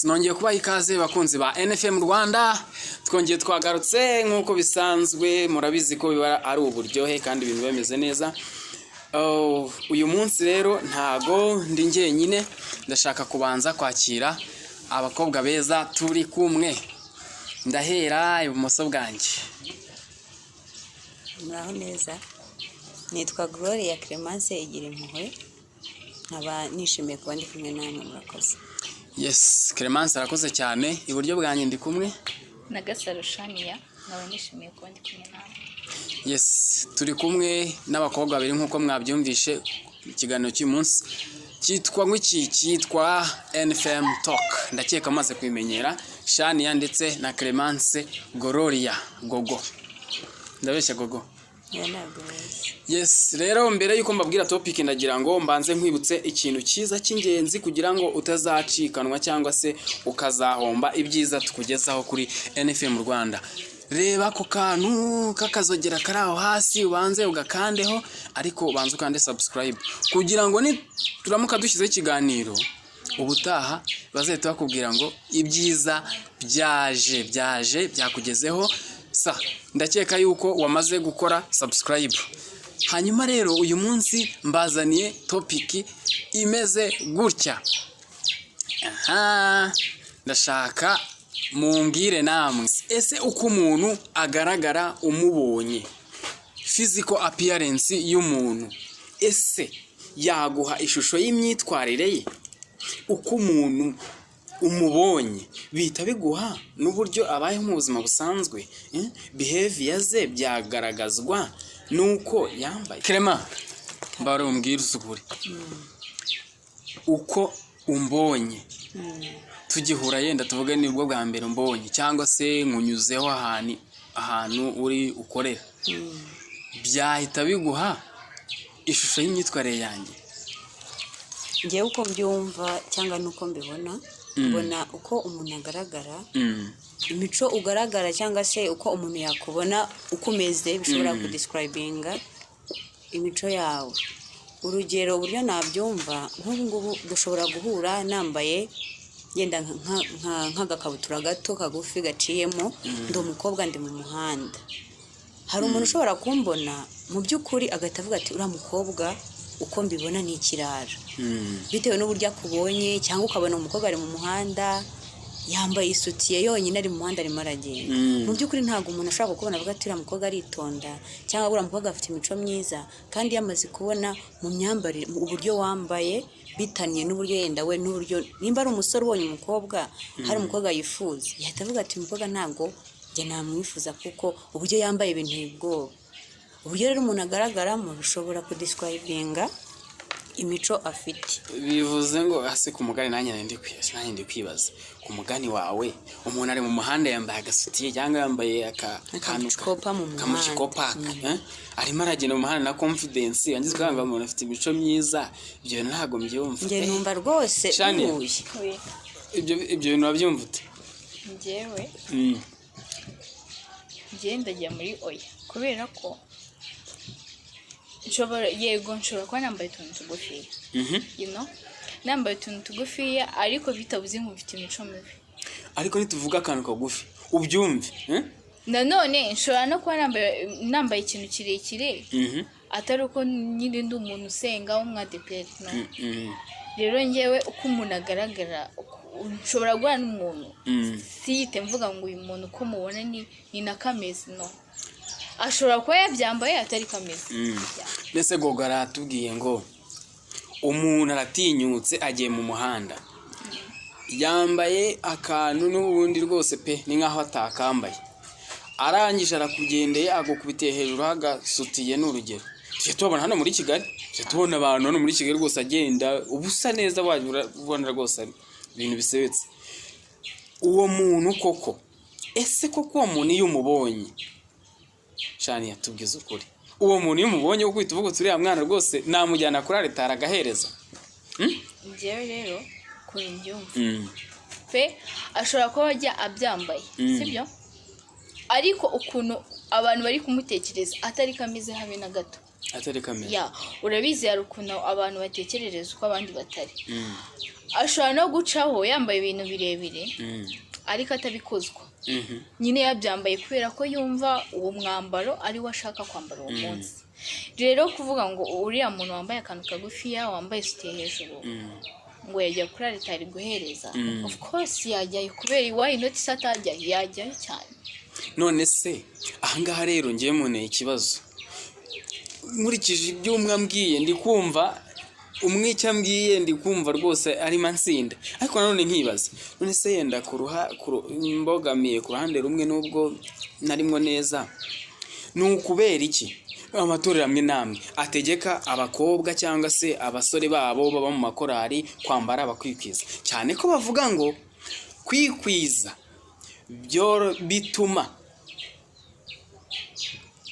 nongeye kubaha ikaze bakunzi ba NFM Rwanda. Twongeye twagarutse nkuko bisanzwe, murabizi ko biba ari uburyohe kandi ibintu bimeze neza. Uyu munsi rero ntago ndi njyenyine, ndashaka kubanza kwakira abakobwa beza turi kumwe. Ndahera ibumoso bwanjye. Muraho neza. Nitwa Gloria Clemence igira impuhwe. Nkaba nishimiye kuba ndi kumwe namwe, murakoze. Yes, Clemence arakoze cyane. Iburyo bwanjye ndi kumwe na Gasaro Shania, nkaba nishimiye kuba ndi kumwe namwe. Yes, turi kumwe n'abakobwa babiri nkuko mwabyumvishe. Ikiganiro cy'uyu munsi cyitwa NFM Talk. Ndakeka maze kwimenyera Shania ndetse na Clemence Gloria Gogo. Ndabeshya Gogo. Yes, rero mbere yuko mbabwira topic ndagira ngo mbanze nkwibutse ikintu cyiza cy'ingenzi kugira ngo utazacikanwa cyangwa se ukazahomba ibyiza tukugezaho kuri NFM Rwanda. Reba ko kantu kakazogera karaho hasi, ubanze ugakandeho, ariko ubanze ukande subscribe kugira ngo ni turamuka dushyize ikiganiro ubutaha bazahita bakubwira ngo ibyiza byaje byakugezeho. Ndakeka yuko wamaze gukora subscribe. Hanyuma rero uyu munsi mbazaniye topic imeze gutya. Ndashaka mumbwire namwe, ese uko umuntu agaragara umubonye, physical appearance y'umuntu, ese yaguha ishusho y'imyitwarire ye? Uko umuntu umubonye bita biguha n'uburyo abayeho mu buzima busanzwe, behavior ze byagaragazwa nuko yambaye. Clement, mbaro umbwira usukuri. Uko umbonye, tugihura yenda tuvuge nibwo bwa mbere umbonye cyangwa se nkunyuzeho ahantu uri ukorera, byahita biguha ishusho y'imyitwarire yanjye? Ngiye uko mbyumva cyangwa nuko mbibona, mbona uko umuntu agaragara, imico ugaragara cyangwa se uko umuntu yakubona uko umeze bishobora kudescribinga imico yawe. Urugero uburyo nabyumva, nk'ubu ngubu dushobora guhura nambaye yenda nk'agakabutura gato kagufi gaciyemo, ndi umukobwa ndi mu muhanda. Hari umuntu ushobora kumbona mu by'ukuri agahita avuga ati uriya mukobwa uko mbibona ni ikirara, bitewe n'uburyo akubonye, cyangwa ukabona umukobwa ari mu muhanda yambaye isutiye yonyine ari mu muhanda arimo aragenda. Mu by'ukuri ntabwo umuntu ashobora kukubona avuga ati uriya mukobwa aritonda cyangwa uriya mukobwa afite imico myiza, kandi yamaze kubona mu myambarire uburyo wambaye bitaniye n'uburyo yenda we n'uburyo, nimba ari umusore ubonye umukobwa hari umukobwa yifuza, yahita avuga ati umukobwa ntabwo njye namwifuza kuko uburyo yambaye ibintu ubwoba. Uburyo rero umuntu agaragaramo bishobora kudescribinga imico afite. Bivuze ngo ase ku mugani nanjye ndi kwibaza, ku mugani wawe umuntu ari mu muhanda yambaye agasutiye cyangwa yambaye akamucikopa mu muhanda, arimo aragenda mu muhanda na confidence, yangize kwanga umuntu afite imico myiza, ibyo ntago mbyumva. Njye numva rwose ibyo bintu wabyumva ute? Njyewe ndajya muri oya, kubera ko nshobora kuba nambaye utuntu tugufiya, nambaye utuntu tugufiya, ariko bitabuze ngo mfite imico mibi. Ariko nituvuga akantu kagufi ubyumve, nanone nshobora no kuba nambaye ikintu kirekire, atari uko nyine ndi umuntu usenga w'umwadeperi. Rero njyewe uko umuntu agaragara, nshobora guhura n'umuntu siyite mvuga ngo uyu muntu uko mubona ni nakameze, no, ashobora kuba yabyambaye atari kameze. Mbese Gogo aratubwiye ngo umuntu aratinyutse agiye mu muhanda yambaye akantu n'ubundi rwose pe ni nkaho atakambaye, arangije arakugendeye agukubitiye hejuru hagasutiye. N'urugero tujye tubona hano muri Kigali, tujye tubona abantu hano muri Kigali rwose agenda ubusa neza, wabona rwose ibintu bisebetse. Uwo muntu koko, ese koko uwo muntu iyo umubonye, Shani yatubwiza ukuri, uwo muntu iyo umubonye ukwita uvuga uti uriya mwana rwose namujyana kuri aritari agahereza? Njyewe rero kuri mbyumva pe ashobora kuba ajya abyambaye, sibyo, ariko ukuntu abantu bari kumutekereza atari kameze habe na gato. atari kamera. ya urabizi hari ukuntu abantu batekerereza uko abandi batari. Ashobora no gucaho yambaye ibintu birebire ariko atabikozwa. Nyine yabyambaye kubera ko yumva uwo mwambaro ari we ashaka kwambara uwo munsi. Rero kuvuga ngo uriya muntu wambaye akantu kagufiya, wambaye sutiye hejuru, ngo yajya kuri aritari guhereza, of course yajyayo, kubera why not satajya, yajyayo cyane. None se ahangaha rero ngiye mune ikibazo, nkurikije ibyo umwambwiye ndi kumva umwica mbwiye ndi kumva rwose ari mansinda, ariko nanone nkibaza, none se yenda mbogamiye ku ruhande rumwe nubwo narimwo neza, ni ukubera iki amatorero amwe namwe ategeka abakobwa cyangwa se abasore babo baba mu makorari kwambara bakikwiza, cyane ko bavuga ngo kwikwiza byo bituma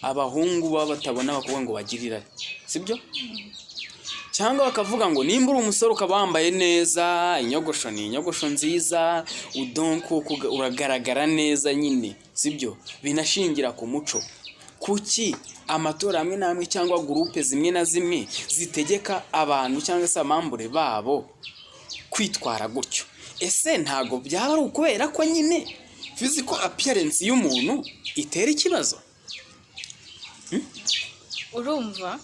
abahungu baba batabona abakobwa ngo bagirira, sibyo? Cyangwa bakavuga ngo nimba uri umusore ukaba wambaye neza, inyogosho ni inyogosho nziza, udonko uragaragara neza nyine, sibyo? Binashingira ku muco. Kuki amatora amwe namwe cyangwa groupe zimwe na zimwe zitegeka abantu cyangwa se amambure babo kwitwara gutyo? Ese ntago byaba ari ukubera ko nyine physical appearance y'umuntu itera ikibazo? Urumva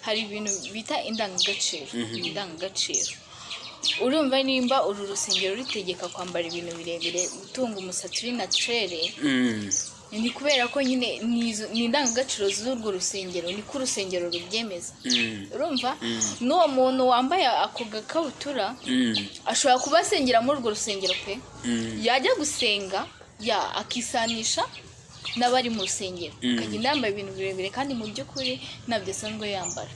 hari ibintu bita indangagaciro. Urumva nimba uru rusengero rutegeka kwambara ibintu birebire, gutunga umusatsi uri naturere, ni kubera ko nyine ni indangagaciro z'urwo rusengero, ni ko urusengero rubyemeza. Urumva n'uwo muntu wambaye ako gakabutura ashobora kuba asengera muri urwo rusengero pe, yajya gusenga akisanisha n'abari mu rusengero, akagenda yambaye ibintu birebire kandi mu by'ukuri ntabyo asanzwe yambara.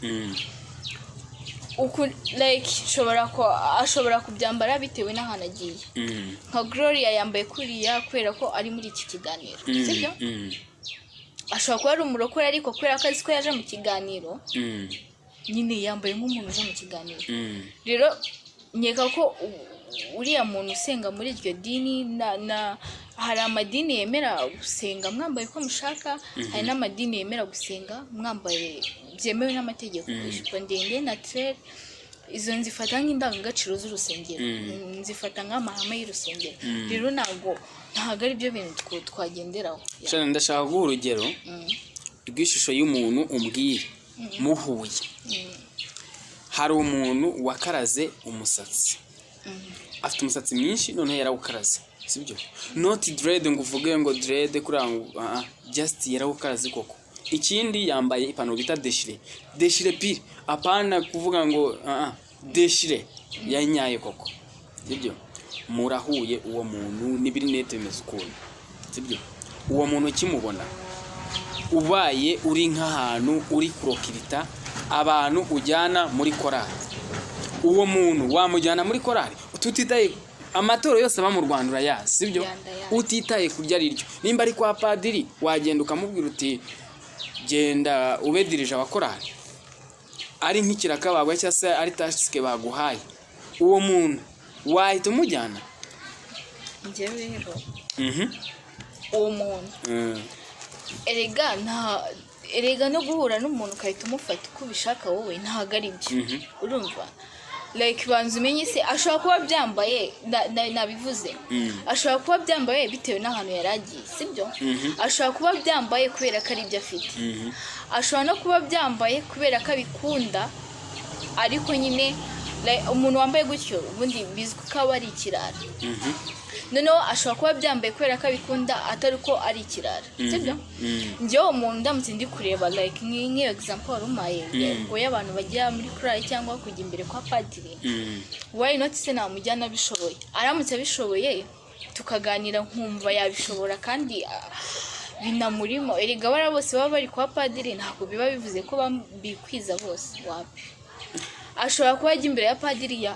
Ashobora kubyambara bitewe n'ahantu agiye. Nka Gloria yambaye kuriya kubera ko ari muri iki kiganiro, sibyo? Ashobora kuba ari umurokore ariko kubera ko azi ko yaje mu kiganiro, nyine yambaye nk'umuntu uje mu kiganiro. Rero nkeka ko uriya muntu usenga muri iryo dini, hari amadini yemera gusenga mwambaye uko mushaka, hari n'amadini yemera gusenga mwambaye byemewe n'amategeko, ijipo ndende naturelle. Izo nzifata nk'indangagaciro z'urusengero, nzifata nk'amahame y'urusengero. Rero ntabwo ari byo bintu twagenderaho. Cyane ndashaka guha urugero rw'ishusho y'umuntu umbwire muhuye. Hari umuntu wakaraze umusatsi, afite umusatsi mwinshi none yarawukaraze, sibyo? Not dread ngo uvuge ngo dread kuranga, just yarawukaraze koko. Ikindi yambaye ipantaro bita deshire pire, apana kuvuga ngo deshire yanyaye koko, sibyo? Murahuye uwo muntu n'ibirinete bimeze ukuntu, sibyo? Uwo muntu kimubona ubaye uri nk'ahantu uri kurokirita abantu ujyana muri korali, uwo muntu wamujyana muri korali tutitaye amatoro yose aba mu Rwanda urayazi, sibyo? Utitaye kurya riryo, nimba ari kwa padiri wagenda ukamubwira uti genda ubedirije abakorali, ari nk'ikiraka bagwa cyangwa se ari tasike baguhaye, uwo muntu wahita umujyana? Njyewe rero uwo muntu erega no guhura n'umuntu ukahita umufata uko ubishaka wowe ntabwo ari byo. Urumva banza umenye se, ashobora kuba byambaye nabivuze, ashobora kuba byambaye bitewe n'ahantu yari agiye, sibyo? Ashobora kuba byambaye kubera ko ari ibyo afite, ashobora no kuba byambaye kubera ko abikunda, ariko nyine umuntu wambaye gutyo ubundi bizwi ko aba ari ikirara. Noneho ashobora kuba byambaye kubera ko abikunda atari ko ari ikirara, sibyo? Njyewe umuntu ndamutse ndi kureba nk'iyo example wari umaye ngo y'abantu bajya muri korali cyangwa kujya imbere kwa padiri, why not se namujyana abishoboye? Aramutse abishoboye tukaganira nkumva yabishobora kandi binamurimo. Erega bara bose baba bari kwa padiri ntabwo biba bivuze ko bikwiza bose, wapi. Ashobora kuba ajya imbere ya padiri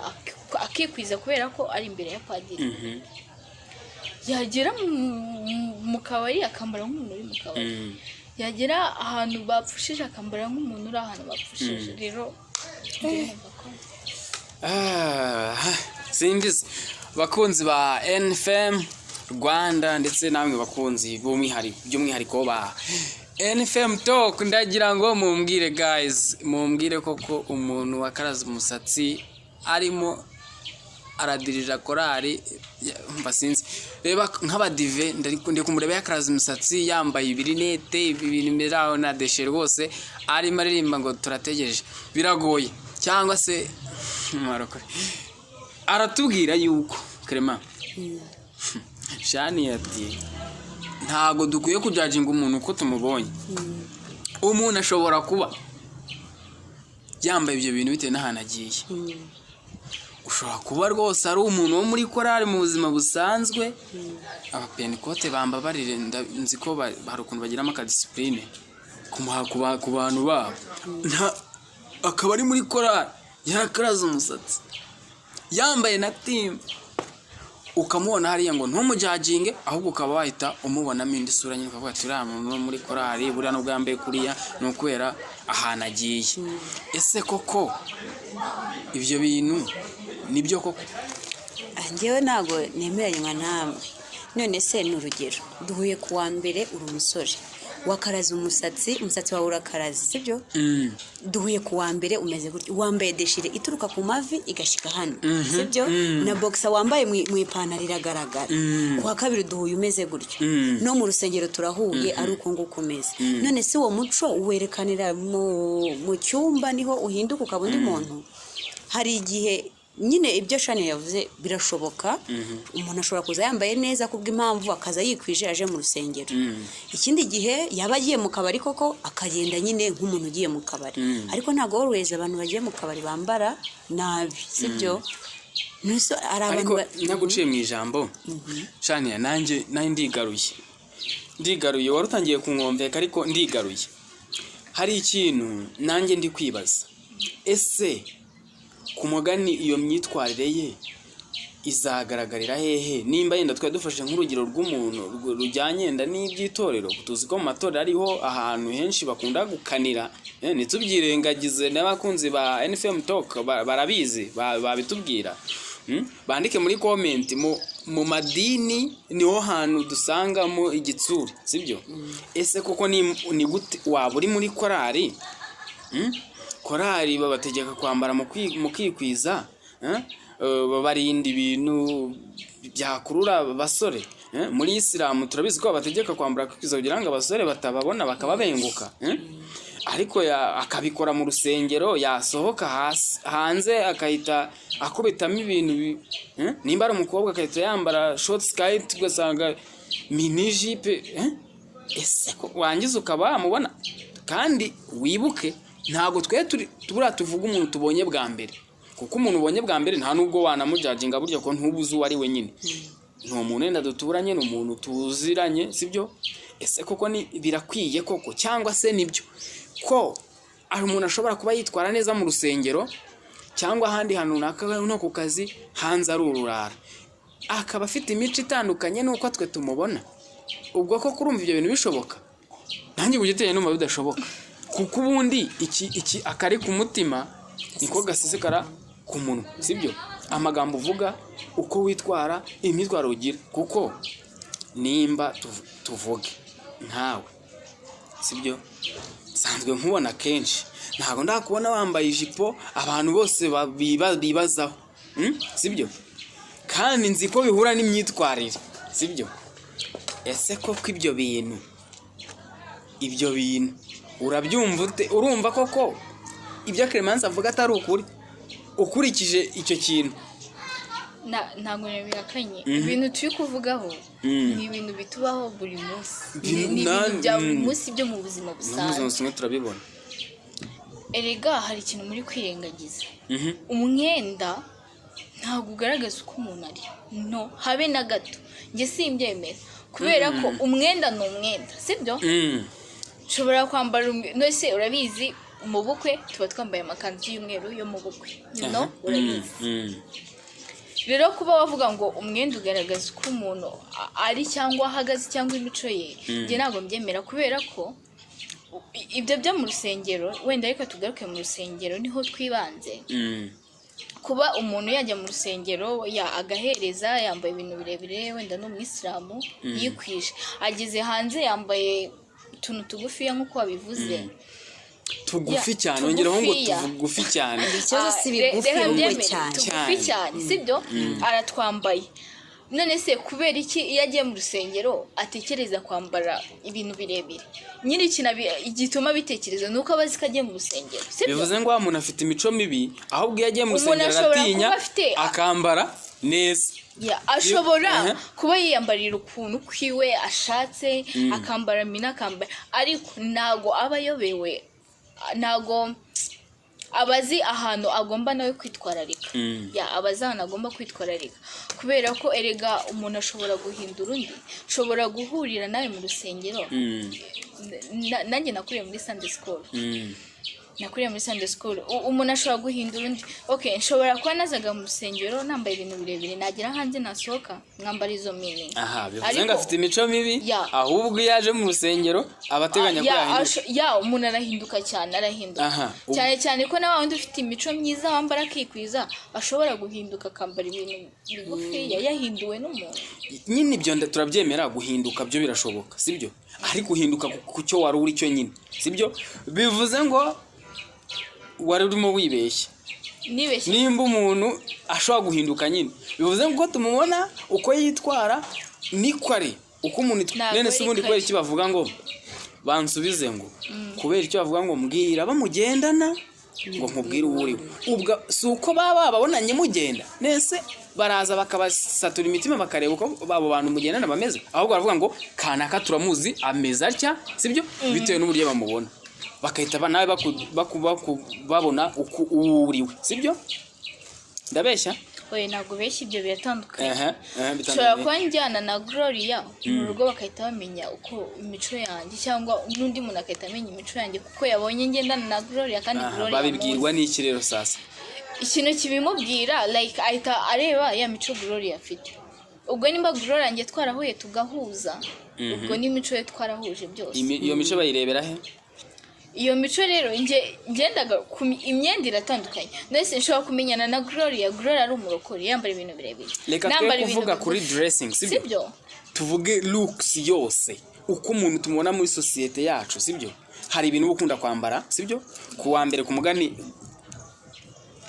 akikwiza kubera ko ari imbere ya padiri, yagera mu kabari akambara nk'umuntu uri mu kabari, yagera ahantu bapfushije akambara nk'umuntu uri ahantu bapfushije. Rero simbizi bakunzi ba NFM Rwanda ndetse namwe bakunzi by'umwihariko ba NFM Talk ndagira ngo mumbwire guys, mumbwire koko umuntu wakaraza umusatsi arimo aradirija korari mbasinzi. Reba nk'abadive ndi kumureba yakaraza umusatsi yambaye ibirinete ibintu meraho na deshe rwose arimo aririmba ngo turategereje. Biragoye cyangwa se marokore. Aratubwira yuko Clement Shani ati ntago dukwiye kujajinga umuntu uko tumubonye. Umuntu ashobora kuba yambaye ibyo bintu bitewe n'ahantu agiye. Ushobora kuba rwose ari umuntu wo muri korari mu buzima busanzwe. Abapentekote bambabarire nzi ko hari ukuntu bagiramo akadisipline ku bantu babo. Akaba ari muri korari yarakaraza umusatsi yambaye na team, ukamubona hariya ngo ntumujajinge, ahubwo ukaba wahita umubonamo indi sura nyine ukavuga ati uriya muntu muri korari buriya nubwo yambaye kuriya ni ukwera ahantu agiye. Ese koko ibyo bintu nibyo koko? Njyewe ntabwo nemeranywa namwe. None se ni urugero, duhuye ku wa mbere uri umusore wakaraza umusatsi wawe urakaraza, sibyo? Duhuye ku wa mbere umeze gutya, wambaye deshire ituruka ku mavi igashika hano, sibyo? Na boxer wambaye mu ipantaro iragaragara. Ku wa kabiri duhuye umeze gutya, no mu rusengero turahuye ari uko nguko umeze. None se uwo muco werekanira mu cyumba niho uhinduka ukaba undi muntu? Hari igihe nyine ibyo Shani yavuze birashoboka. Umuntu ashobora kuza yambaye neza kubw'impamvu akaza yikwije aje mu rusengero. Ikindi gihe yaba agiye mu kabari koko akagenda nyine nk'umuntu ugiye mu kabari. Ariko ntago always abantu bagiye mu kabari bambara nabi, sibyo? Nuso ariko naguciye mu ijambo. Shani nanjye ndigaruye warutangiye kunkomveka ariko ndigaruye. Hari ikintu nanjye ndi kwibaza. Ese ku mugani iyo myitwarire ye izagaragarira hehe? Nimba yenda dufashe nk'urugero rw'umuntu rujyanye nda n'iby'itorero, tuzi ko mu matorero ariho ahantu henshi bakunda gukanira. Ntitubyirengagize n'abakunzi ba NFM Talk barabizi babitubwira. Bandike muri comment mu madini niho hantu dusangamo igitsura, sibyo? Ese koko ni gute waba uri muri korari? Korari babategeka kwambara mu kwikwiza, babarinda ibintu byakurura abasore. Muri Islam turabizi ko babategeka kwambara kwikwiza kugira ngo abasore batababona bakababenguka. Ariko akabikora mu rusengero, yasohoka hanze akahita akubitamo ibintu. Nimba ari umukobwa akahita yambara short skirt ugasanga mini jipe. Ese wangiza ukaba wamubona? Kandi wibuke ntago tuvuga umuntu tubonye bwa mbere, kuko umuntu ubonye bwa mbere nta nubwo wanamujajinga burya ko ntubuze uwo ari we nyine. Ni umuntu wenda duturanye, ni umuntu tuziranye, sibyo? Ese koko birakwiye koko cyangwa se nibyo ko ari umuntu ashobora kuba yitwara neza mu rusengero cyangwa ahandi hantu runaka no ku kazi hanze ari ururara, akaba afite imico itandukanye nuko twe tumubona? Ubwo ko kurumva ibyo bintu bishoboka? Nanjye bugiteye numva bidashoboka, kuko ubundi iki akari ku mutima niko gasesekara ku munwa, sibyo? Amagambo uvuga, uko witwara, imyitwaro ugira. Kuko nimba tuvuge nkawe, sibyo? Sanzwe nkubona kenshi, ntago ndakubona wambaye ijipo abantu bose bibazaho, sibyo? Kandi nzi ko bihura n'imyitwarire, sibyo? Ese koko ibyo bintu urabyumva ute? Urumva koko ibyo Clemence avuga atari ukuri ukurikije icyo kintu? Ntabwo bihakanye. Ibintu turi kuvugaho ni ibintu bitubaho buri munsi, ni ibintu bya buri munsi byo mu buzima busanzwe turabibona. Erega hari ikintu muri kwirengagiza. Umwenda ntabwo ugaragaza uko umuntu ari, no habe na gato. Njye simbyemera, kubera ko umwenda ni umwenda, sibyo? Ushobora kwambara nose urabizi mu bukwe tuba twambaye amakanzu y'umweru yo mu bukwe, urabizi. Rero kuba wavuga ngo umwenda ugaragaza uko umuntu ari cyangwa ahagaze cyangwa imico ye, njye ntabwo mbyemera, kubera ko ibyo byo mu rusengero, wenda ariko tugaruke mu rusengero niho twibanze. Kuba umuntu yajya mu rusengero agahereza yambaye ibintu birebire, wenda no mu Islam yikwije, ageze hanze yambaye utuntu tugufiya nk'uko wabivuze tugufi Ya, cyane ongeraho ngo tugufiya. tugufi cyane ikibazo si bigufi reka ahubwo mbyemere, cyane tugufi cyane sibyo aratwambaye none se kubera iki iyo agiye mu rusengero atekereza kwambara ibintu birebire nyiri igituma bitekereza nuko abazi ko agiye mu rusengero sibyo bivuze ngo wa muntu afite imico mibi ahubwo iyo agiye mu Umuntu rusengero ashobora aratinya kuba afite- akambara neza Ya, ashobora Aha. kuba yiyambarira ukuntu kwiwe ashatse akambara mina akambara ariko ntago aba ayobewe ntago abazi ahantu agomba nawe kwitwararika ya abazi ahantu agomba kwitwararika kubera ko erega umuntu ashobora guhindura undi ushobora guhurira nawe mu rusengero nanjye nakuriye muri Sunday school nakuriye muri Sunday school umuntu ashobora guhindura undi okay nshobora kuba nazaga mu rusengero nambaye ibintu birebire nagira hanze nasohoka mwambara izo mini aha bivuze ngo afite imico mibi Ya. ahubwo iyo aje mu rusengero abateganya ko yahinduka ya umuntu arahinduka cyane arahinduka Aha. cyane cyane ko nawe wundi ufite imico myiza wambara akikwiza ashobora guhinduka akambara ibintu bigufiya yahinduwe n'umuntu nyine ibyo turabyemera guhinduka byo birashoboka sibyo ariko guhinduka ku cyo wari uri cyo nyine sibyo bivuze ngo wari urimo wibeshya nibeshye nimba umuntu ashobora guhinduka nyine bivuze ngo tumubona uko yitwara niko ari uko umuntu Ntabwo nene se ari ubundi kare. kubera icyo bavuga ngo bansubize ngo kubera icyo bavuga ngo mbwira bamugendana ngo nkubwire uwo uriwe ubwo si uko baba babonanye mugenda nese baraza bakabasatura imitima bakareba uko abo bantu mugendana bameze ahubwo baravuga ngo kanaka turamuzi ameze atya sibyo bitewe n'uburyo bamubona bakahita nawe babona uko uwo uriwe sibyo ndabeshya oye ntabwo beshya ibyo biratandukanye bitandukanye. ushobora kuba njyana na Gloria mu rugo bagahita bamenya uko imico yanjye cyangwa n'undi muntu agahita amenya imico yanjye kuko yabonye ngendana na Gloria kandi Gloria babibwirwa n'iki rero sasa ikintu kibimubwira like ahita areba ya mico Gloria afite ubwo nimba Gloria yanjye twarahuye tugahuza ubwo n'imico ye twarahuje byose iyo mico bayirebera he iyo mico rero ngendaga imyenda iratandukanye ndetse nshobora kumenyana na Gloria ari umurokore yambara ibintu birebire reka twe kuvuga kuri dressing sibyo tuvuge looks yose uko umuntu tumubona muri societe yacu sibyo hari ibintu ukunda kwambara sibyo ku wa mbere ku mugani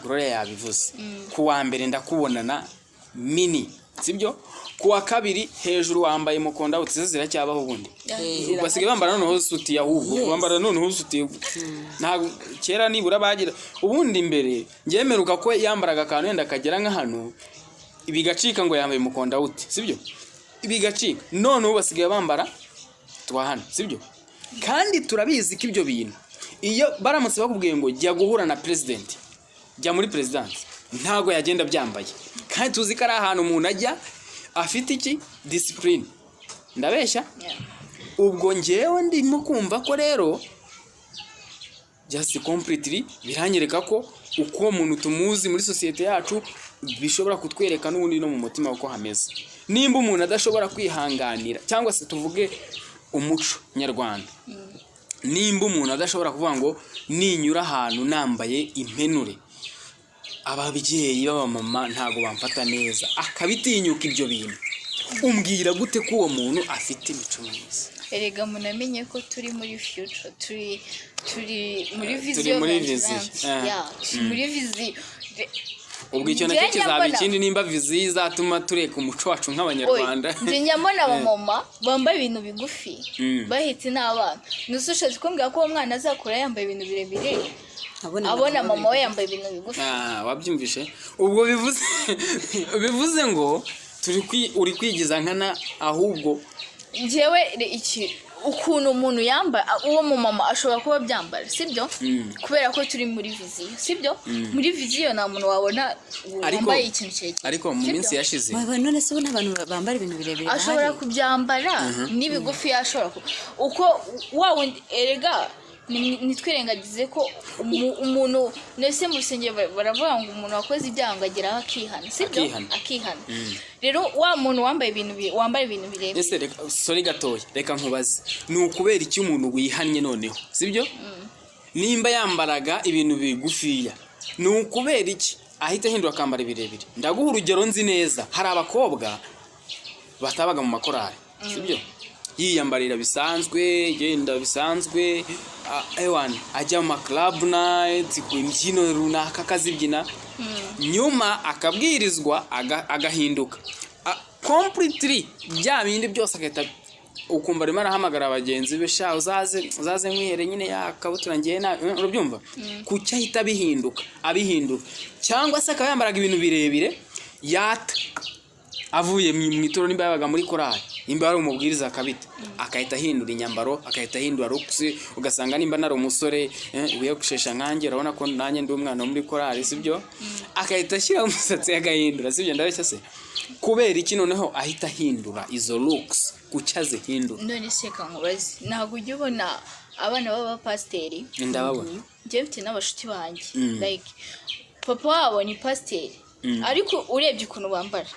Gloria yabivuze ku wa mbere ndakubonana mini sibyo ku wa kabiri hejuru wambaye mukonda utize ziracyabaho ubundi basigaye bambara noneho suti ahubwo bambara noneho suti ntabwo kera nibura bagira ubundi imbere ngemeruka ko yambaraga akantu yenda kagera nka hano ibigacika ngo yambaye mukonda uti sibyo ibigacika noneho basigaye bambara twa hano sibyo kandi turabizi ko ibyo bintu iyo baramutse bakubwiye ngo jya guhura na president jya muri presidence ntago yagenda byambaye kandi tuzi ko ari ahantu umuntu ajya afite iki discipline ndabeshya ubwo ngewe ndimo kumva ko rero just completely biranyereka ko uko umuntu tumuzi muri societe yacu bishobora kutwereka n'ubundi no mu mutima uko hameze nimba umuntu adashobora kwihanganira cyangwa se tuvuge umuco nyarwanda nimba umuntu adashobora kuvuga ngo ninyura ahantu nambaye impenure ababyeyi b'abamama ntago bamfata neza akabitinyuka ibyo bintu umbwira gute ko uwo muntu afite imico myiza erega munamenye ko turi muri future turi muri Turi vision muri ya vision. Jivanse. Ya, turi muri vision ubwo icyo nacyo kizaba ikindi nimba vizi izatuma tureka umuco wacu nk'abanyarwanda njye nyamona abamama bambaye ibintu bigufi bahetse n'abana nusushaje kumbwira ko uwo mwana azakura yambaye ibintu birebire abona mama we yambaye ibintu bigufi wabyumvishe ubwo bivuze ngo uri kwigiza nkana ahubwo njyewe ukuntu umuntu yambara uwo mumama ashobora kuba byambara sibyo kubera ko turi muri viziyo sibyo muri viziyo nta muntu wabona wambaye ikintu kirekire ariko mu minsi yashize none se ubona abantu bambara ibintu birebire ashobora kubyambara n'ibigufi ashobora uko wundi erega nitwirengagize ko umuntu nese mu rusengero baravuga ngo umuntu wakoze ibyaha ngo ageraho akihana sibyo akihana rero wa muntu wambaye ibintu birebire ese sorry gatoya reka nkubaze ni ukubera iki umuntu wihannye noneho sibyo nimba yambaraga ibintu bigufiya ni ukubera iki ahita ahindura akambara ibirebire ndaguha urugero nzi neza hari abakobwa batabaga mu makorari sibyo yiyambarira bisanzwe, yenda bisanzwe, ewan ajya mu club night ku imbyino runaka akazibyina, nyuma akabwirizwa agahinduka completely bya bindi byose agahita ukumva rimwe arahamagara abagenzi be sha uzaze mwihere nyine yakabutura ngiye urabyumva kucya ahita abihindura cyangwa se akaba yambaraga ibintu birebire yata avuye mu itoro nimba yabaga muri korali nimba ari umubwiriza akabita akahita ahindura inyambaro akahita ahindura looks ugasanga nimba nari umusore ubuye gushesha nkanjye urabona ko nanjye ndi umwana wo muri korali sibyo akahita ashyira umusatsi agahindura sibyo ndabeshya se kubera iki noneho ahita ahindura izo looks kucyaze hindura. None se kankubaze ntabwo ujya ubona abana b'abapasiteri ndababona njye mfite n'abashuti banjye like papa wabo ni pasiteri ariko urebye ukuntu bambara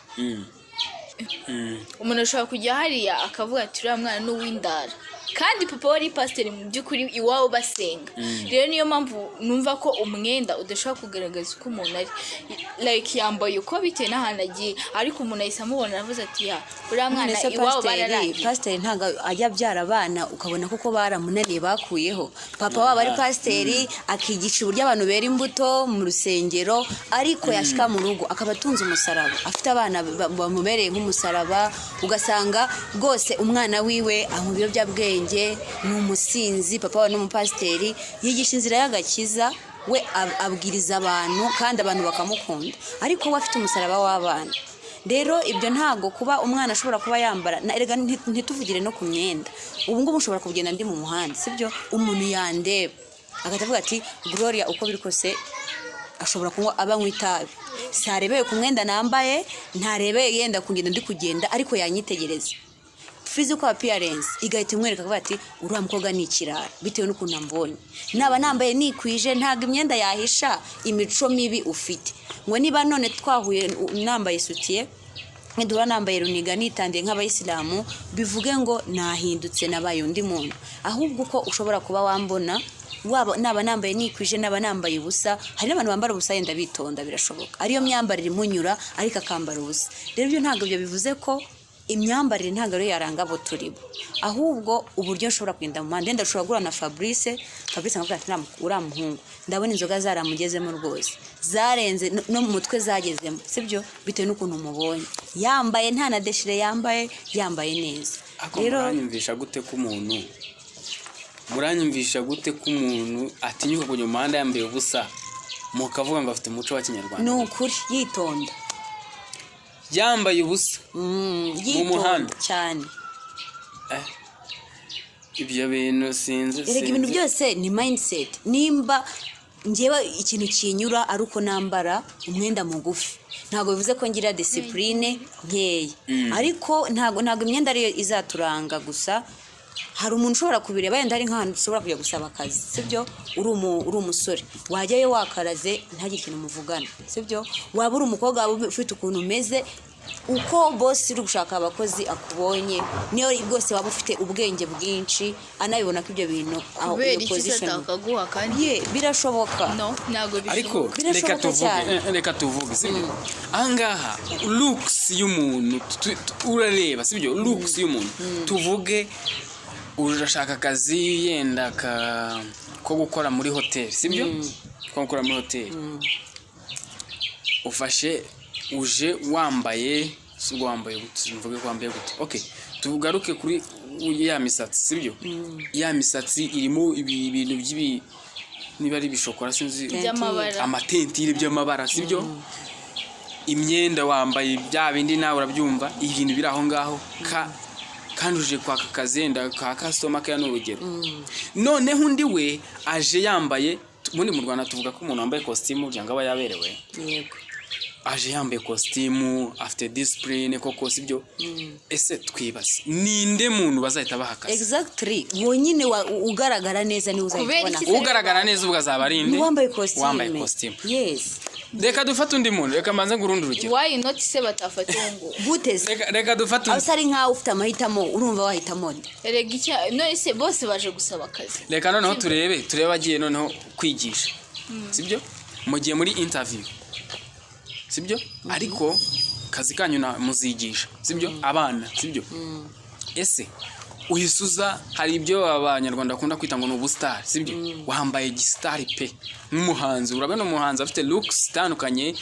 umuntu ashobora kujya hariya akavuga ati uriya mwana n'uw'indara kandi papa wari pasiteri mu by'ukuri iwabo basenga rero niyo mpamvu numva ko umwenda udashobora kugaragaza uko umuntu ari like yambaye uko bitewe n'ahantu agiye ariko umuntu ahise amubona aravuze ati ya uriya mwana iwabo bararangiye. Pasiteri ntabwo ajya abyara abana ukabona kuko baramunaniye bakuyeho papa wabo ari pasiteri akigisha uburyo abantu bera imbuto mu rusengero ariko yashika mu rugo akaba atunze umusaraba afite abana bamubereye nk'umusaraba ugasanga rwose umwana wiwe aho biyobyabwenge ni umusinzi papa wa n'umupasiteri yigisha inzira y'agakiza we abwiriza abantu kandi abantu bakamukunda ariko we afite umusaraba w'abana. Rero ibyo ntago kuba umwana ashobora kuba yambara erega ntituvugire no ku myenda ubu ngubu ushobora kugenda ndi mu muhanda sibyo umuntu yandeba agatavuga ati Gloria uko biri kose ashobora kunywa abanywa itabi sarebeye ku mwenda nambaye ntarebeye yenda kugenda ndi kugenda ariko yanyitegereza physical appearance igahita imwereka kuvuga ati uriya mukobwa ni ikirara bitewe n'ukuntu ambonye naba nambaye nikwije ntago imyenda yahisha imico mibi ufite ngo niba none twahuye nambaye sutiye ndura nambaye runiga nitandiye nk'abayisilamu bivuge ngo nahindutse nabaye undi muntu ahubwo uko ushobora kuba wambona naba nambaye nikwije naba nambaye ubusa hari n'abantu bambara ubusa yenda bitonda birashoboka ariyo myambarire imunyura ariko akambara ubusa rero ibyo ntago byo bivuze ko imyambarire ntago ari yaranga abo turibo ahubwo uburyo nshobora kugenda mu muhanda ndashobora gura na Fabrice nkavuga ati uriya muhungu ndabona inzoga zaramugezemo rwose zarenze no mu mutwe zagezemo sibyo bitewe n'ukuntu mubonye yambaye nta na deshire yambaye neza rero muranyumvisha gute ko umuntu atinyuka kujya mu muhanda yambaye ubusa mukavuga ngo afite umuco wa Kinyarwanda ni ukuri yitonda yambaye ubusa mu muhanda cyane ibyo bintu sinzi ibintu byose ni mindset nimba ngewe ikintu kinyura ari uko nambara umwenda mugufi ntago bivuze ko ngira discipline nkeya ariko ntago imyenda ariyo izaturanga gusa hari umuntu ushobora kubireba yenda ari nk'ahantu ushobora kujya gusaba akazi sibyo uri umusore wajyayo wakaraze ntagire ikintu muvugana sibyo waba uri umukobwa ufite ukuntu umeze uko boss uri gushaka abakozi akubonye niyo rwose waba ufite ubwenge bwinshi anabibona ko ibyo bintu aho position akaguha kandi birashoboka ntago ariko reka tuvuge sibyo angaha looks y'umuntu urareba sibyo looks y'umuntu tuvuge urashaka akazi yenda ko gukora muri hoteli sibyo ko gukora muri hoteli ufashe uje wambaye mvuge ko wambaye gute okay tugaruke kuri ya misatsi sibyo ya misatsi irimo ibintu by'ibi niba ari bishokora sinzi amatentire by'amabara sibyo imyenda wambaye bya bindi nawe urabyumva ibintu biri aho ngaho kandi uje kwaka kazenda ka customer care n'urugero noneho undi we aje yambaye muri mu Rwanda tuvuga ko umuntu wambaye costume cyangwa aba yaberewe yego aje yambaye costume afite discipline koko sibyo ese twibaze ninde muntu bazahita bahakaza exactly wonyine ugaragara neza ni uzayibona ugaragara neza ubwazaba arinde wambaye costume yes reka dufate undi muntu reka manze ngurundi urugero why not se batafata ngo guteze reka dufate abasari nkaho ufite amahitamo urumva wahitamo rega icya none se bose baje gusaba akazi reka noneho turebe agiye noneho kwigisha sibyo mugiye muri interview sibyo ariko kazi kanyu na muzigisha sibyo abana sibyo ese uhisuza hari ibyo abanyarwanda bakunda kwita ngo ni ubustar sibyo wambaye gistar pe nk'umuhanzi urabona umuhanzi afite looks zitandukanye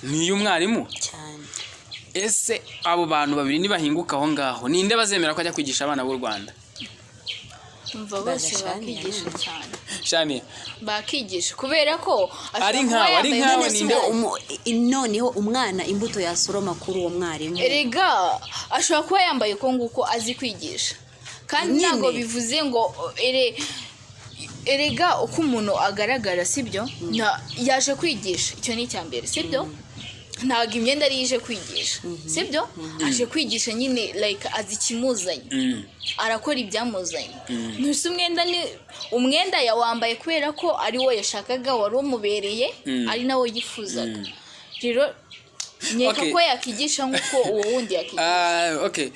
niyo umwarimu cyane. ese abo bantu babiri nibahinguka aho ngaho ninde bazemera ko ajya kwigisha abana b'u Rwanda? umva bose bakigisha cyane Shani bakigisha kubera ko ari nkawe ninde noneho umwana imbuto yasoroma kuri uwo mwarimu. erega ashobora kuba yambaye ko nguko azi kwigisha kandi ntabwo bivuze ngo erega uko umuntu agaragara sibyo yaje kwigisha icyo ni icya mbere sibyo ntabwo imyenda ari ije kwigisha sibyo aje kwigisha nyine like azi ikimuzanye arakora ibyamuzanye ntusi umwenda yawambaye kubera ko ari wo yashakaga wari umubereye ari nawo yifuzaga rero nyeka ko yakigisha nk'uko uwo wundi yakigisha. Okay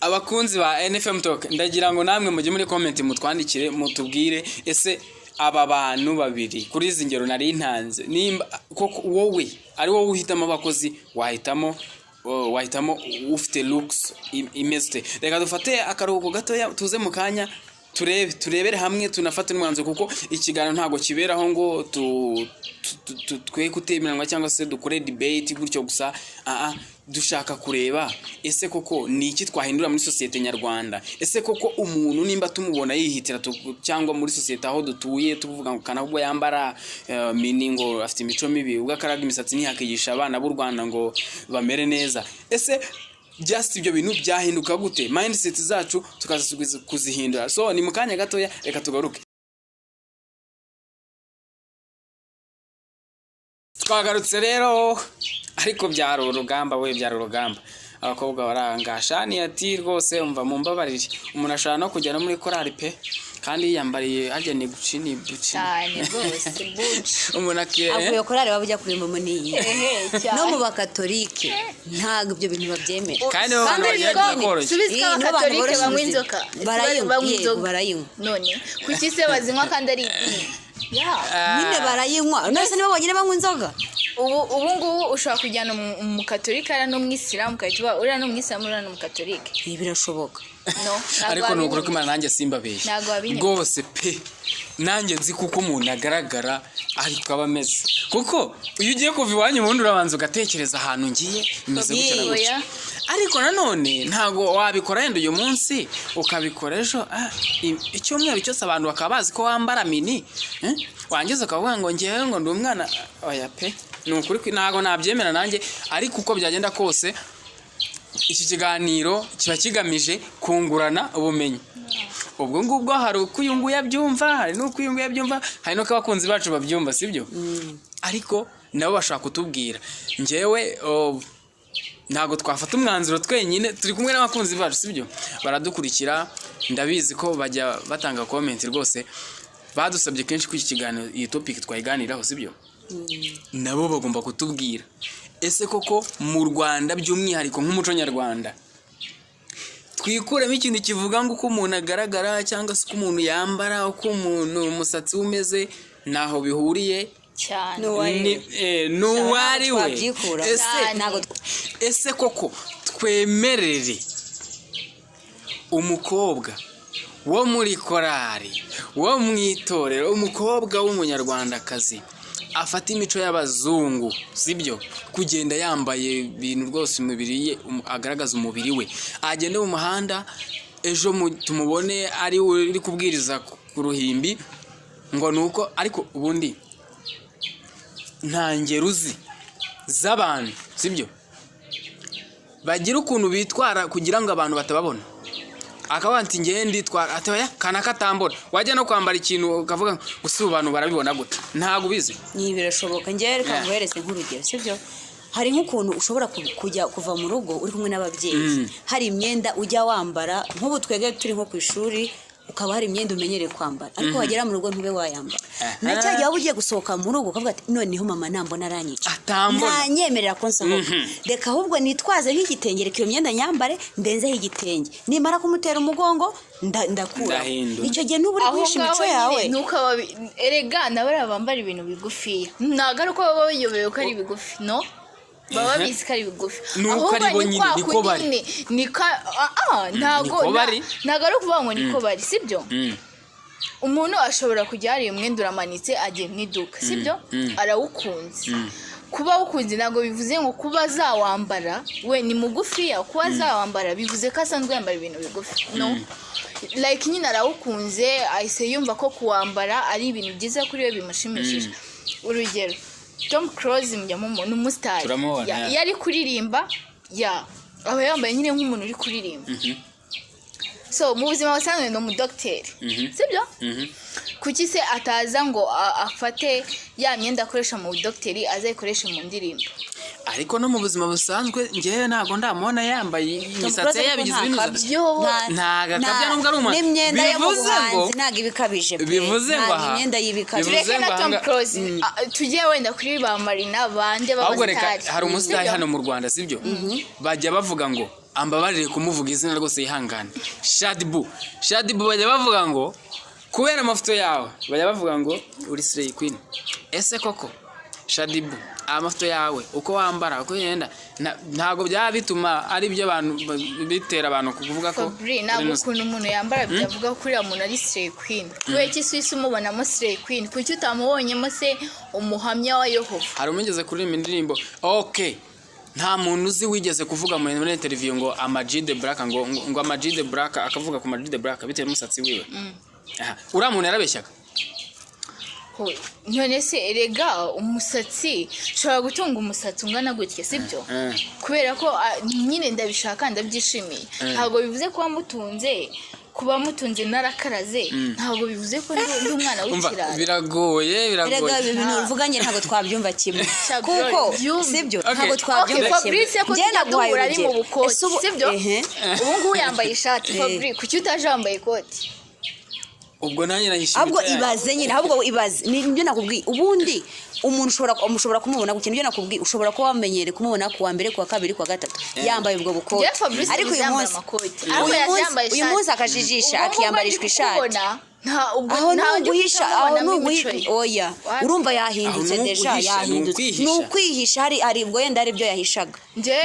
abakunzi ba NFM Talk ndagira ngo namwe mujye muri comment mutwandikire mutubwire ese aba bantu babiri kuri izi ngero nari ntanze nimba koko wowe ari wowe uhitamo abakozi wahitamo ufite looks imeze. Reka dufate akaruhuko gatoya tuze mu kanya turebere hamwe tunafate umwanzuro kuko ikiganiro ntago kiberaho ngo twe kutemeranwa cyangwa se dukore debate gutyo gusa dushaka kureba ese koko ni iki twahindura muri societe nyarwanda. Ese koko umuntu nimba tumubona yihitira cyangwa muri societe aho dutuye tuvuga ngo kana ubwo yambara mini ngo afite imico mibi ugakaraga imisatsi ntihakigisha abana b'u Rwanda ngo bamere neza. Ese just ibyo bintu byahinduka gute mindset zacu tukaza kuzihindura? So ni mukanya gatoya reka tugaruke. Twagarutse rero ariko byaro urugamba abakobwa barangasha ni ati rwose umva mumbabarire umuntu ashaka no kujya no muri korali pe kandi yambariye agene gucini cyane rwose umuntu avuye korali babujya kuri mu munini no mu bakatolike ntago ibyo bintu babyemera kandi bagiye koroshya subiza abakatolike banywa inzoka barayinywa none kuki se bazinywa kandi ari nyine barayinywa nose nibo bagire banywa inzoga. ubu ngubu ushobora kujyana mu katolika no mu isilamu ukahita uriya no mu isilamu uriya no mu katolika birashoboka ariko nukuri ko Imana nanjye simbabeshye rwose pe nanjye nzi kuko umuntu agaragara ariko aba ameze kuko iyo ugiye kuva iwanyu ubundi urabanza ugatekereza ahantu ngiye imeze gutya ariko nanone ntago wabikora yenda uyu munsi ukabikora ejo icyumweru cyose abantu bakaba bazi ko wambara mini wangiza ukavuga ngo ngewe ngo ndi umwana oya pe ni ukuri ntago nabyemera nanjye ariko uko byagenda kose iki kiganiro kiba kigamije kungurana ubumenyi. Ubwo ngubwo hari uko uyunguye abyumva hari n'uko uyunguye abyumva hari no kabakunzi bacu babyumva sibyo ariko nabo bashaka kutubwira ngewe ntago twafata umwanzuro twenyine turi kumwe n'abakunzi bacu sibyo baradukurikira ndabizi ko bajya batanga comment rwose badusabye kenshi ku iki kiganiro iyi topic twayiganiraho sibyo nabo bagomba kutubwira ese koko mu Rwanda by'umwihariko nk'umuco nyarwanda twikuremo ikintu kivuga ngo uko umuntu agaragara cyangwa se uko umuntu yambara uko umuntu umusatsi umeze naho bihuriye cyane n'uwari we. Ese koko twemerere umukobwa wo muri korari wo mu itorero umukobwa w'umunyarwandakazi afata imico y'abazungu sibyo kugenda yambaye ibintu rwose umubiri ye agaragaza umubiri we agende mu muhanda ejo tumubone ari uri kubwiriza ku ruhimbi ngo nuko ariko ubundi nta ngero uzi z'abantu sibyo bagira ukuntu bitwara kugira ngo abantu batababona akabanti ngende twara ataya kana katambona wajya no kwambara ikintu ukavuga gusa abantu barabibona gute ntago bizi ni birashoboka ngere reka nguhereze nk'urugero sibyo hari nk'ukuntu ushobora kujya kuva mu rugo uri kumwe n'ababyeyi hari imyenda ujya wambara nk'ubu twege turi nko ku ishuri ukaba hari imyenda umenyereye kwambara ariko wagera mu rugo ntube wayambara nacyajya waba ugiye gusohoka mu rugo ukavuga ati noneho mama nambona aranyica ntanyemerera ko nsohoka reka ahubwo nitwaze nk'igitenge reka iyo myenda nyambare ndenzeho igitenge nimara kumutera umugongo ndakura icyo gihe n'ubu uri kwisha imico yawe nuko erega nabara bambara ibintu bigufi ntago ari uko baba biyobewe ko ari bigufi no baba babizi ko ari bigufi Nuko ari bo nyine, niko bari. ntago Niko bari. ntago ari ukuvuga ngo niko bari sibyo umuntu ashobora kujya hari umwenda uramanitse agiye mu iduka sibyo arawukunze kuba wukunze ntabwo bivuze ngo kuba azawambara we ni mugufiya kuba azawambara bivuze ko asanzwe yambara ibintu bigufi no like nyine arawukunze ahise yumva ko kuwambara ari ibintu byiza kuri we bimushimishije urugero Tom Cruise ni umusitari iyo ari kuririmba aba yambaye nyine nk'umuntu uri kuririmba so mu buzima busanzwe ni umudogiteri sibyo kuki se ataza ngo afate ya myenda akoresha mu budogiteri azayikoreshe mu ndirimbo ariko no mu buzima busanzwe njyewe ntabwo ndamubona yambaye imisatsi ye yabigize ibintu ntago akabya nubwo ari umuntu n'imyenda y'ubuhanzi ntago ibikabije bivuze ngo aha imyenda y'ibikabije tureke na Tom Cruise tugiye wenda kuri ba Marina bande b'abasitari hari umusitari hano mu Rwanda sibyo bajya bavuga ngo ambabarire kumuvuga izina rwose yihangane Shadibu bajya bavuga ngo kubera amafoto yawe bajya bavuga ngo uri Slay Queen ese koko Shadibu amafoto yawe uko wambara uko yenda ntago byaba bituma ari byo abantu bitera abantu kuvuga ko ntabwo ukuntu umuntu yambara byavuga ko uriya muntu ari Slay Queen kubera iki Swisi umubonamo Slay Queen kuki utamubonyemo se umuhamya wa Yehova hari umugeze kuririmba indirimbo okay nta muntu uzi wigeze kuvuga muri interview ngo Ama-G The Black ngo Ama-G The Black akavuga ku Ama-G The Black bitewe n'umusatsi wiwe uriya muntu yarabeshyaga none se erega umusatsi ushobora gutunga umusatsi ungana gutya sibyo kubera ko nyine ndabishaka ndabyishimiye ntabwo bivuze kuba mutunze narakaraze ntabwo bivuze ko ndi umwana w'ikirara biragoye erega ibintu uvuganye ntabwo twabyumva kimwe kuko sibyo ntabwo twabyumva kimwe njye naguhaye ari mu bukoti sibyo ubu ngubu yambaye ishati Fabrice kuki utaje wambaye ikoti ubwo nanjye nayishimye ahubwo ibaze nyine ahubwo ibaze nibyo nakubwiye ubundi umuntu ushobora kumubona gukina ibyo nakubwiye ushobora kuba wamenyereye kumubona kuwa mbere kuwa kabiri kuwa gatatu yambaye ubwo bukoti ariko uyu munsi akajijisha akiyambarishwa ishati aho nuguhisha oya urumva yahindutse deja yahindutse nukwihisha hari ubwo yenda ari byo yahishaga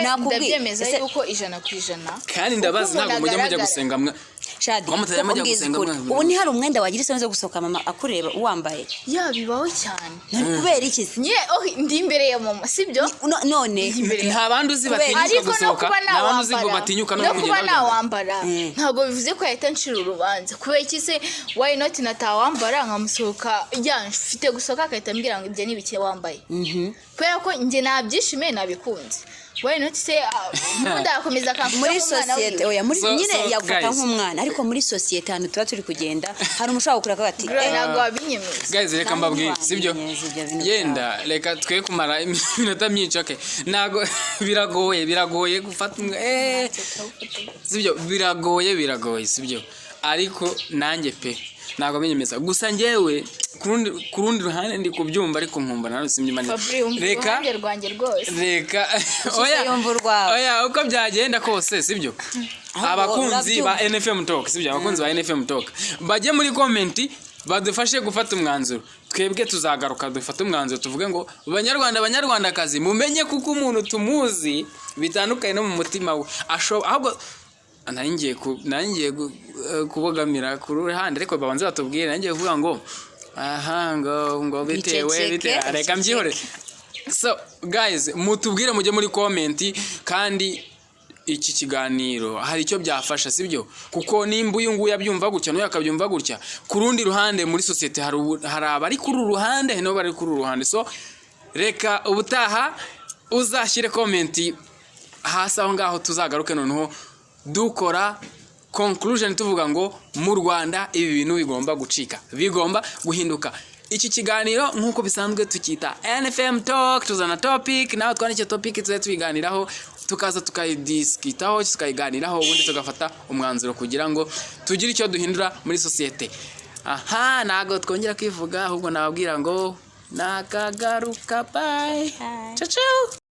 ndabyemeza yuko 100% kandi ndabazi ntabwo mujya gusenga mwa Shadi ubu ni hari umwenda wagira isoni zo gusohoka mama akureba uwambaye bibaho cyane kubera iki nye ndi imbere ya mama sibyo none nta bandi uzi batinyuka gusohoka nta bandi uzi ngo batinyuka no kugenda kuba nawambara ntabwo bivuze ko yahita ncira urubanza kubera iki se why not natawambara nkamusohoka mfite gusohoka akahita ambwira ngo ibyo ni bike wambaye kubera ko njye nabyishimiye nabikunze why not se ndakomeza kamfura muri societe oya muri nyine yagufata nk'umwana ariko muri societe hano tuba turi kugenda hari umushaka gukora ati ntabwo wabinyemeza guys reka mbabwire sibyo yenda reka twe kumara iminota myinshi okay nago biragoye gufata sibyo biragoye sibyo ariko nanjye pe ntabwo binyemeza gusa njyewe kurundi ruhande ndi kubyumva ariko nkumva nawe simbyimane reka oya uko byagenda kose sibyo abakunzi ba NFM Talk sibyo abakunzi ba NFM Talk bajye muri comment badufashe gufata umwanzuro twebwe tuzagaruka dufata umwanzuro tuvuge ngo banyarwandakazi mumenye kuko umuntu tumuzi bitandukanye no mu mutima we ahubwo nangiye kubogamira ku ruhande ariko babanze batubwire nangiye kuvuga ngo ngo bitewe reka mbyihore so guys mutubwire mujye muri comment kandi iki kiganiro hari icyo byafasha sibyo kuko nimba uyu nguyu yabyumva gutya n'uyu akabyumva gutya ku rundi ruhande muri societe hari abari kuri uru ruhande no bari kuri uru ruhande so reka ubutaha uzashyire comment hasi aho ngaho tuzagaruke noneho dukora conclusion tuvuga ngo mu Rwanda ibi bintu bigomba gucika bigomba guhinduka iki kiganiro nkuko bisanzwe tukita NFM Talk tuzana topic naho twandike topic tuze tubiganiraho tukaza tukayidiskitaho tukayiganiraho ubundi tugafata umwanzuro kugira ngo tugire icyo duhindura muri societe nago twongera kwivuga ahubwo nababwira ngo nakagaruka bye ciao